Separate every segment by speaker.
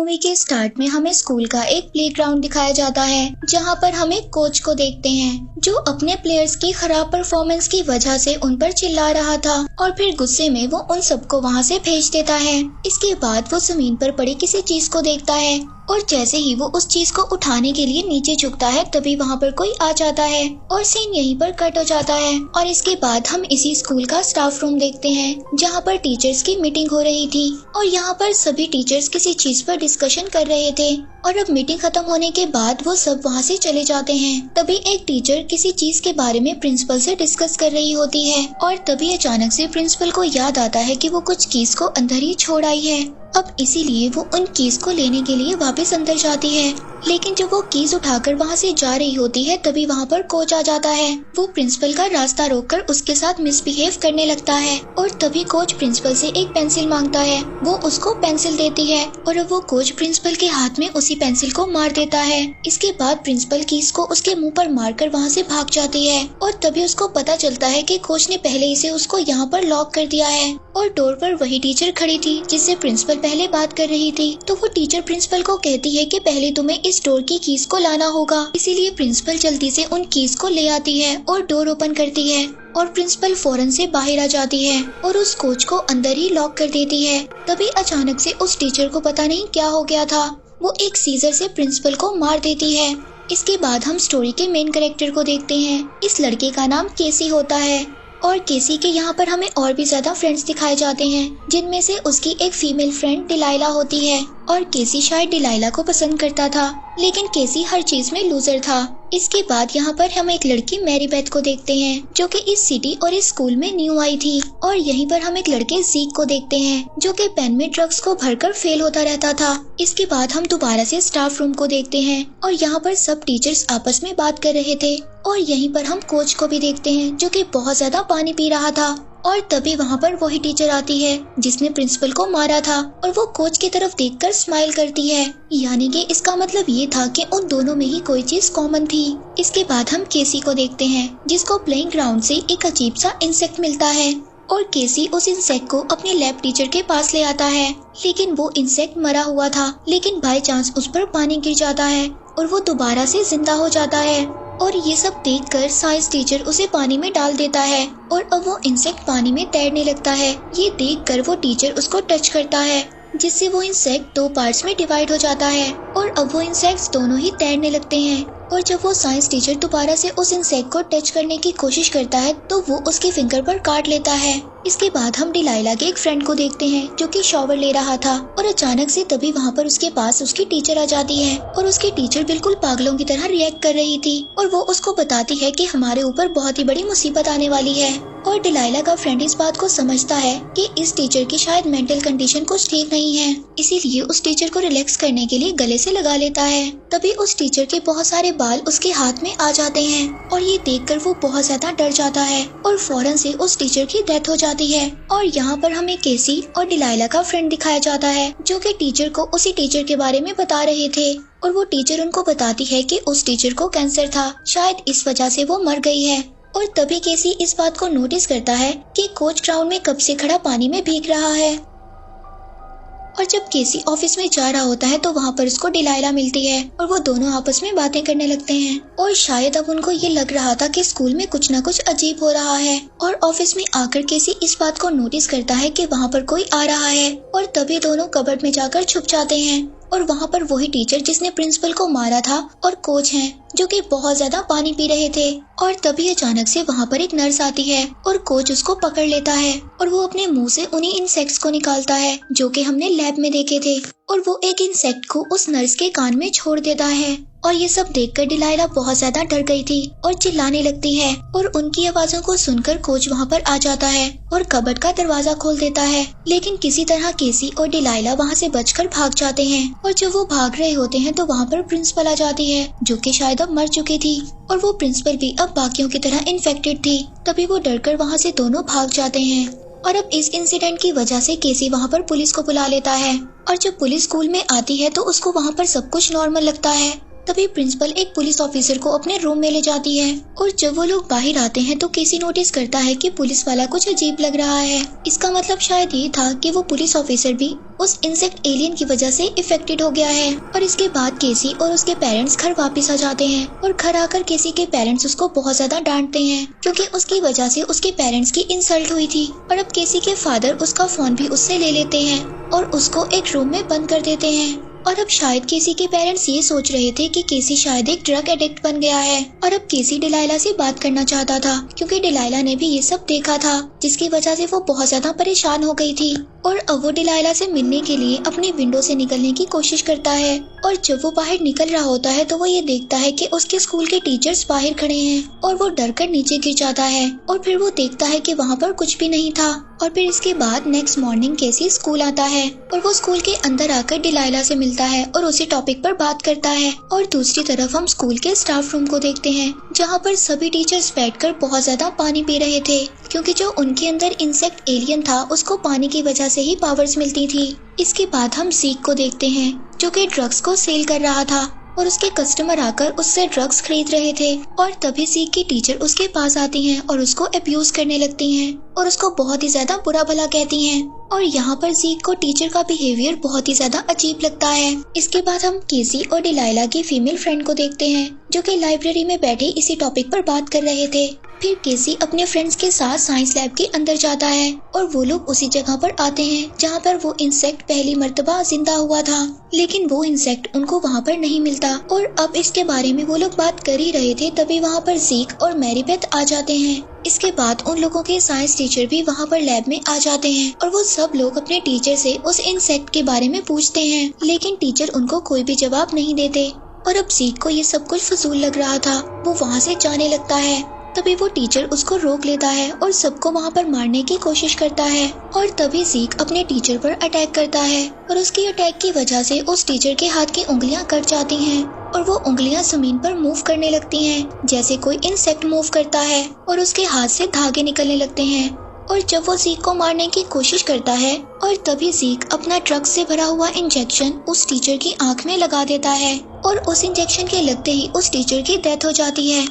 Speaker 1: Movie के start में हमें स्कूल का एक प्लेग्राउंड दिखाया जाता है, जहां पर हम एक कोच को देखते हैं जो अपने प्लेयर्स की खराब परफॉर्मेंस की वजह से उन पर चिल्ला रहा था और फिर गुस्से में वो उन सबको वहां से भेज देता है। इसके बाद वो जमीन पर पड़ी किसी चीज को देखता है और जैसे ही वो उस चीज को उठाने के लिए नीचे झुकता है तभी वहाँ पर कोई आ जाता है और सीन यहीं पर कट हो जाता है। और इसके बाद हम इसी स्कूल का स्टाफ रूम देखते हैं जहाँ पर टीचर्स की मीटिंग हो रही थी और यहाँ पर सभी टीचर्स किसी चीज पर डिस्कशन कर रहे थे और अब मीटिंग खत्म होने के बाद वो सब वहाँ से चले जाते हैं। तभी एक टीचर किसी चीज के बारे में प्रिंसिपल से डिस्कस कर रही होती है और तभी अचानक से प्रिंसिपल को याद आता है कि वो कुछ कीज को अंदर ही छोड़ आई है। अब इसीलिए वो उन कीज को लेने के लिए वापस अंदर जाती है, लेकिन जब वो कीज उठाकर वहाँ से जा रही होती है तभी वहाँ पर कोच आ जाता है। वो प्रिंसिपल का रास्ता रोककर उसके साथ मिसबिहेव करने लगता है और तभी कोच प्रिंसिपल से एक पेंसिल मांगता है। वो उसको पेंसिल देती है और अब वो कोच प्रिंसिपल के हाथ में उसी पेंसिल को मार देता है। इसके बाद प्रिंसिपल कीज को उसके मुंह पर मारकर वहाँ से भाग जाती है और तभी उसको पता चलता है कि कोच ने पहले ही से उसको यहाँ पर लॉक कर दिया है और डोर पर वही टीचर खड़ी थी जिससे प्रिंसिपल पहले बात कर रही थी। तो वो टीचर प्रिंसिपल को कहती है कि पहले तुम्हें इस डोर की कीज को लाना होगा। इसीलिए प्रिंसिपल जल्दी से उन कीज को ले आती है और डोर ओपन करती है और प्रिंसिपल फौरन से बाहर आ जाती है और उस कोच को अंदर ही लॉक कर देती है। तभी अचानक से उस टीचर को पता नहीं क्या हो गया था, वो एक सीजर से प्रिंसिपल को मार देती है। इसके बाद हम स्टोरी के मेन कैरेक्टर को देखते हैं। इस लड़के का नाम केसी होता है और केसी के यहाँ पर हमें और भी ज्यादा फ्रेंड्स दिखाए जाते हैं, जिनमें से उसकी एक फीमेल फ्रेंड डिलाइला होती है और केसी शायद डिलाइला को पसंद करता था, लेकिन केसी हर चीज में लूजर था। इसके बाद यहाँ पर हम एक लड़की मैरी बेथ को देखते हैं जो कि इस सिटी और इस स्कूल में न्यू आई थी और यहीं पर हम एक लड़के जीक को देखते हैं जो कि पेन में ड्रग्स को भरकर फेल होता रहता था। इसके बाद हम दोबारा से स्टाफ रूम को देखते हैं और यहाँ पर सब टीचर्स आपस में बात कर रहे थे और यहीं पर हम कोच को भी देखते हैं जो कि बहुत ज्यादा पानी पी रहा था और तभी वहाँ पर वही टीचर आती है जिसने प्रिंसिपल को मारा था और वो कोच की तरफ देखकर स्माइल करती है, यानी कि इसका मतलब ये था कि उन दोनों में ही कोई चीज कॉमन थी। इसके बाद हम केसी को देखते हैं जिसको प्लेइंग ग्राउंड से एक अजीब सा इंसेक्ट मिलता है और केसी उस इंसेक्ट को अपने लैब टीचर के पास ले आता है, लेकिन वो इंसेक्ट मरा हुआ था, लेकिन बाय चांस उस पर पानी गिर जाता है और वो दोबारा से जिंदा हो जाता है और ये सब देखकर साइंस टीचर उसे पानी में डाल देता है और अब वो इंसेक्ट पानी में तैरने लगता है। ये देखकर वो टीचर उसको टच करता है जिससे वो इंसेक्ट दो पार्ट्स में डिवाइड हो जाता है और अब वो इंसेक्ट्स दोनों ही तैरने लगते हैं और जब वो साइंस टीचर दोबारा से उस इंसेक्ट को टच करने की कोशिश करता है तो वो उसके फिंगर पर काट लेता है। इसके बाद हम डिलाइला के एक फ्रेंड को देखते हैं जो कि शॉवर ले रहा था और अचानक से तभी वहाँ पर उसके पास उसकी टीचर आ जाती है और उसकी टीचर बिल्कुल पागलों की तरह रिएक्ट कर रही थी और वो उसको बताती है कि हमारे ऊपर बहुत ही बड़ी मुसीबत आने वाली है और डिलाइला का फ्रेंड इस बात को समझता है कि इस टीचर की शायद मेंटल कंडीशन कुछ ठीक नहीं है, इसीलिए उस टीचर को रिलैक्स करने के लिए गले से लगा लेता है। तभी उस टीचर के बहुत सारे बाल उसके हाथ में आ जाते हैं और ये देखकर वो बहुत ज्यादा डर जाता है और फौरन से उस टीचर की डेथ हो जाती है। और यहाँ पर हमें केसी और डिलाइला का फ्रेंड दिखाया जाता है जो कि टीचर को उसी टीचर के बारे में बता रहे थे और वो टीचर उनको बताती है कि उस टीचर को कैंसर था, शायद इस वजह से वो मर गई है। और तभी केसी इस बात को नोटिस करता है कि कोच ग्राउंड में कब से खड़ा पानी में भीग रहा है और जब केसी ऑफिस में जा रहा होता है तो वहाँ पर उसको डिलाइला मिलती है और वो दोनों आपस में बातें करने लगते हैं और शायद अब उनको ये लग रहा था कि स्कूल में कुछ न कुछ अजीब हो रहा है। और ऑफिस में आकर केसी इस बात को नोटिस करता है कि वहाँ पर कोई आ रहा है और तभी दोनों कबर्ड में जाकर छुप जाते हैं और वहाँ पर वही टीचर जिसने प्रिंसिपल को मारा था और कोच हैं जो कि बहुत ज्यादा पानी पी रहे थे। और तभी अचानक से वहाँ पर एक नर्स आती है और कोच उसको पकड़ लेता है और वो अपने मुंह से उन्हीं इंसेक्ट्स को निकालता है जो कि हमने लैब में देखे थे और वो एक इंसेक्ट को उस नर्स के कान में छोड़ देता है और ये सब देखकर डिलाइला बहुत ज्यादा डर गई थी और चिल्लाने लगती है और उनकी आवाजों को सुनकर कोच वहाँ पर आ जाता है और कबर्ड का दरवाजा खोल देता है, लेकिन किसी तरह केसी और डिलाइला वहाँ से बचकर भाग जाते हैं और जब वो भाग रहे होते हैं तो वहाँ पर प्रिंसिपल आ जाती है जो कि शायद अब मर चुकी थी और वो प्रिंसिपल भी अब बाकियों की तरह इन्फेक्टेड थी। तभी वो डरकर वहाँ से दोनों भाग जाते हैं और अब इस इंसिडेंट की वजह से केसी वहाँ पर पुलिस को बुला लेता है और जब पुलिस स्कूल में आती है तो उसको वहाँ पर सब कुछ नॉर्मल लगता है। तभी प्रिंसिपल एक पुलिस ऑफिसर को अपने रूम में ले जाती है और जब वो लोग बाहर आते हैं तो केसी नोटिस करता है कि पुलिस वाला कुछ अजीब लग रहा है। इसका मतलब शायद ये था कि वो पुलिस ऑफिसर भी उस इंसेक्ट एलियन की वजह से इफेक्टेड हो गया है। और इसके बाद केसी और उसके पेरेंट्स घर वापस आ जाते हैं और घर आकर केसी के पेरेंट्स उसको बहुत ज्यादा डांटते हैं क्योंकि उसकी वजह से उसके पेरेंट्स की इंसल्ट हुई थी। और अब केसी के फादर उसका फोन भी उससे ले लेते हैं और उसको एक रूम में बंद कर देते हैं। और अब शायद केसी के पेरेंट्स ये सोच रहे थे कि केसी शायद एक ड्रग एडिक्ट बन गया है और अब केसी डिलाइला से बात करना चाहता था क्योंकि डिलाइला ने भी ये सब देखा था, जिसकी वजह से वो बहुत ज्यादा परेशान हो गई थी। और अब वो डिलाइला से मिलने के लिए अपनी विंडो से निकलने की कोशिश करता है और जब वो बाहर निकल रहा होता है तो वो ये देखता है कि उसके स्कूल के टीचर्स बाहर खड़े हैं और वो डर कर नीचे गिर जाता है और फिर वो देखता है कि वहाँ पर कुछ भी नहीं था। और फिर इसके बाद नेक्स्ट मॉर्निंग केसी स्कूल आता है और वो स्कूल के अंदर आकर डिलाइला से मिलता है और उसी टॉपिक पर बात करता है। और दूसरी तरफ हम स्कूल के स्टाफ रूम को देखते हैं जहाँ पर सभी टीचर्स बैठकर बहुत ज्यादा पानी पी रहे थे क्योंकि जो उनके अंदर इंसेक्ट एलियन था उसको पानी की वजह से ही पावर्स मिलती थी। इसके बाद हम ज़ीक को देखते हैं जो कि ड्रग्स को सेल कर रहा था और उसके कस्टमर आकर उससे ड्रग्स खरीद रहे थे। और तभी ज़ीक की टीचर उसके पास आती हैं और उसको अब्यूज करने लगती हैं और उसको बहुत ही ज्यादा बुरा भला कहती हैं। और यहाँ पर ज़ीक को टीचर का बिहेवियर बहुत ही ज्यादा अजीब लगता है। इसके बाद हम केसी और डिलाइला की फीमेल फ्रेंड को देखते हैं जो कि लाइब्रेरी में बैठे इसी टॉपिक पर बात कर रहे थे। फिर केसी अपने फ्रेंड्स के साथ साइंस लैब के अंदर जाता है और वो लोग उसी जगह पर आते हैं जहाँ पर वो इंसेक्ट पहली मर्तबा जिंदा हुआ था, लेकिन वो इंसेक्ट उनको वहाँ पर नहीं मिलता। और अब इसके बारे में वो लोग बात कर ही रहे थे तभी वहाँ पर ज़ीक और मैरीबेथ आ जाते हैं। इसके बाद उन लोगों के साइंस टीचर भी वहाँ पर लैब में आ जाते हैं और वो सब लोग अपने टीचर से उस इंसेक्ट के बारे में पूछते हैं, लेकिन टीचर उनको कोई भी जवाब नहीं देते। और अब ज़ीक को ये सब कुछ फजूल लग रहा था, वो वहाँ से जाने लगता है। तभी वो टीचर उसको रोक लेता है और सबको वहाँ पर मारने की कोशिश करता है। और तभी ज़ीक अपने टीचर पर अटैक करता है और उसकी अटैक की वजह से उस टीचर के हाथ की उंगलियां कट जाती हैं और वो उंगलियां जमीन पर मूव करने लगती हैं जैसे कोई इंसेक्ट मूव करता है और उसके हाथ से धागे निकलने लगते हैं। और जब वो ज़ीक को मारने की कोशिश करता है और तभी ज़ीक अपना ड्रग्स से भरा हुआ इंजेक्शन उस टीचर की आंख में लगा देता है और उस इंजेक्शन के लगते ही उस टीचर की डेथ हो जाती है।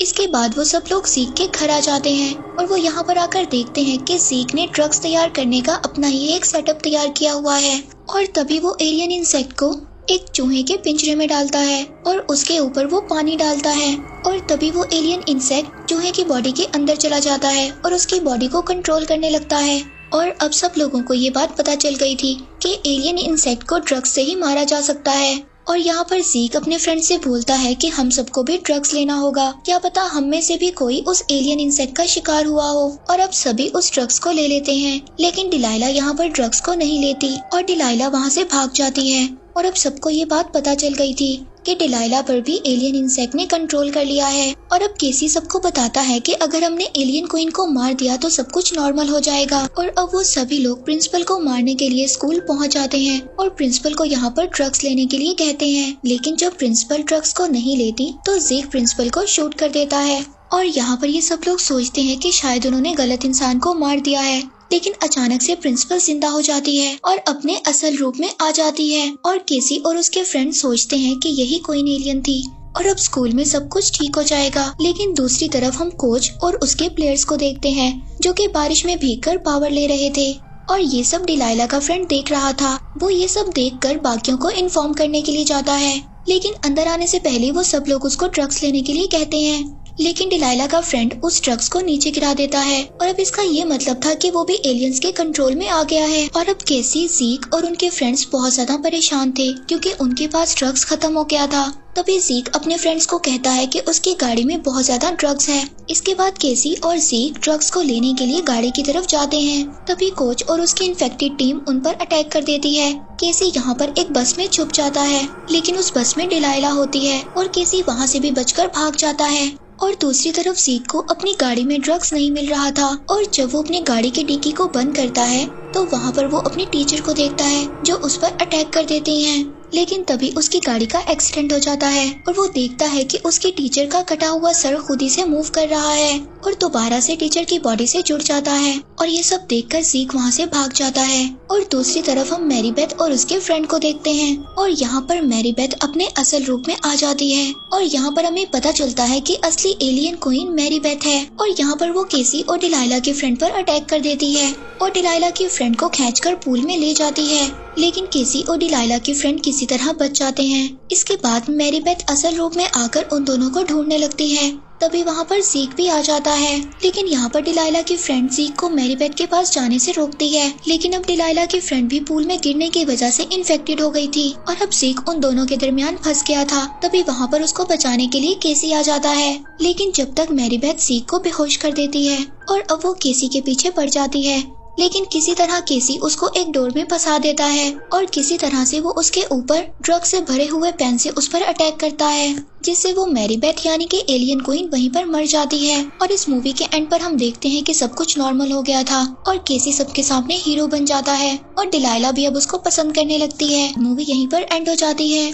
Speaker 1: इसके बाद वो सब लोग ज़ीक के घर आ जाते हैं और वो यहाँ पर आकर देखते हैं कि ज़ीक ने ड्रग्स तैयार करने का अपना ही एक सेटअप तैयार किया हुआ है। और तभी वो एलियन इंसेक्ट को एक चूहे के पिंजरे में डालता है और उसके ऊपर वो पानी डालता है और तभी वो एलियन इंसेक्ट चूहे की बॉडी के अंदर चला जाता है और उसकी बॉडी को कंट्रोल करने लगता है। और अब सब लोगों को ये बात पता चल गई थी कि एलियन इंसेक्ट को ड्रग्स से ही मारा जा सकता है। और यहाँ पर ज़ीक अपने फ्रेंड से बोलता है कि हम सबको भी ड्रग्स लेना होगा, क्या पता हम में से भी कोई उस एलियन इंसेक्ट का शिकार हुआ हो। और अब सभी उस ड्रग्स को ले लेते हैं, लेकिन डिलाइला यहाँ पर ड्रग्स को नहीं लेती और डिलाइला वहाँ से भाग जाती है। और अब सबको ये बात पता चल गई थी कि डिलाइला पर भी एलियन इंसेक्ट ने कंट्रोल कर लिया है। और अब केसी सबको बताता है कि अगर हमने एलियन क्वीन को मार दिया तो सब कुछ नॉर्मल हो जाएगा। और अब वो सभी लोग प्रिंसिपल को मारने के लिए स्कूल पहुंच जाते हैं और प्रिंसिपल को यहाँ पर ड्रग्स लेने के लिए कहते हैं, लेकिन जब प्रिंसिपल ड्रग्स को नहीं लेती तो ज़ीक प्रिंसिपल को शूट कर देता है। और यहाँ पर ये सब लोग सोचते हैं कि शायद उन्होंने गलत इंसान को मार दिया है, लेकिन अचानक से प्रिंसिपल जिंदा हो जाती है और अपने असल रूप में आ जाती है। और केसी और उसके फ्रेंड सोचते हैं कि यही क्वीन एलियन थी और अब स्कूल में सब कुछ ठीक हो जाएगा। लेकिन दूसरी तरफ हम कोच और उसके प्लेयर्स को देखते हैं जो कि बारिश में भीगकर पावर ले रहे थे और ये सब डिलाइला का फ्रेंड देख रहा था। वो ये सब देखकर बाकियों को इन्फॉर्म करने के लिए जाता है, लेकिन अंदर आने से पहले वो सब लोग उसको ड्रग्स लेने के लिए कहते हैं, लेकिन डिलाइला का फ्रेंड उस ड्रग्स को नीचे गिरा देता है। और अब इसका ये मतलब था कि वो भी एलियंस के कंट्रोल में आ गया है। और अब केसी, ज़ीक और उनके फ्रेंड्स बहुत ज्यादा परेशान थे क्योंकि उनके पास ड्रग्स खत्म हो गया था। तभी ज़ीक अपने फ्रेंड्स को कहता है कि उसकी गाड़ी में बहुत ज्यादा ड्रग्स है। इसके बाद केसी और ज़ीक ड्रग्स को लेने के लिए गाड़ी की तरफ जाते हैं। तभी कोच और उसकी इन्फेक्टेड टीम उन पर अटैक कर देती है। केसी यहाँ पर एक बस में छुप जाता है, लेकिन उस बस में डिलाइला होती है और केसी वहाँ से भी बचकर भाग जाता है। और दूसरी तरफ ज़ीक को अपनी गाड़ी में ड्रग्स नहीं मिल रहा था और जब वो अपनी गाड़ी की डिक्की को बंद करता है तो वहाँ पर वो अपने टीचर को देखता है जो उस पर अटैक कर देते हैं। लेकिन तभी उसकी गाड़ी का एक्सीडेंट हो जाता है और वो देखता है कि उसकी टीचर का कटा हुआ सर खुद ही से मूव कर रहा है और दोबारा से टीचर की बॉडी से जुड़ जाता है। और ये सब देखकर ज़ीक वहाँ से भाग जाता है। और दूसरी तरफ हम मैरी बेथ और उसके फ्रेंड को देखते हैं और यहाँ पर मैरी बेथ अपने असल रूप में आ जाती है और यहाँ पर हमें पता चलता है कि असली एलियन क्वीन मैरी बेथ है। और यहाँ पर वो केसी और डिलाइला के फ्रेंड पर अटैक कर देती है और डिलाइला की फ्रेंड को खींचकर पूल में ले जाती है, लेकिन केसी और डिलाइला के फ्रेंड किसी तरह बच जाते हैं। इसके बाद मैरी बेथ असल रूप में आकर उन दोनों को ढूंढने लगती है। तभी वहाँ पर ज़ीक भी आ जाता है, लेकिन यहाँ पर डिलाइला की फ्रेंड ज़ीक को मैरी बेथ के पास जाने से रोकती है। लेकिन अब डिलाइला की फ्रेंड भी पूल में गिरने की वजह से इन्फेक्टेड हो गई थी और अब ज़ीक उन दोनों के दरमियान फंस गया था। तभी वहाँ पर उसको बचाने के लिए केसी आ जाता है, लेकिन जब तक मैरी बेथ ज़ीक को बेहोश कर देती है और अब वो केसी के पीछे पड़ जाती है। लेकिन किसी तरह केसी उसको एक डोर में फंसा देता है और किसी तरह से वो उसके ऊपर ड्रग से भरे हुए पेन से उस पर अटैक करता है, जिससे वो मैरी बेथ यानी कि एलियन क्वीन वहीं पर मर जाती है। और इस मूवी के एंड पर हम देखते हैं कि सब कुछ नॉर्मल हो गया था और केसी सबके सामने हीरो बन जाता है और डिलाइला भी अब उसको पसंद करने लगती है। मूवी यहीं पर एंड हो जाती है।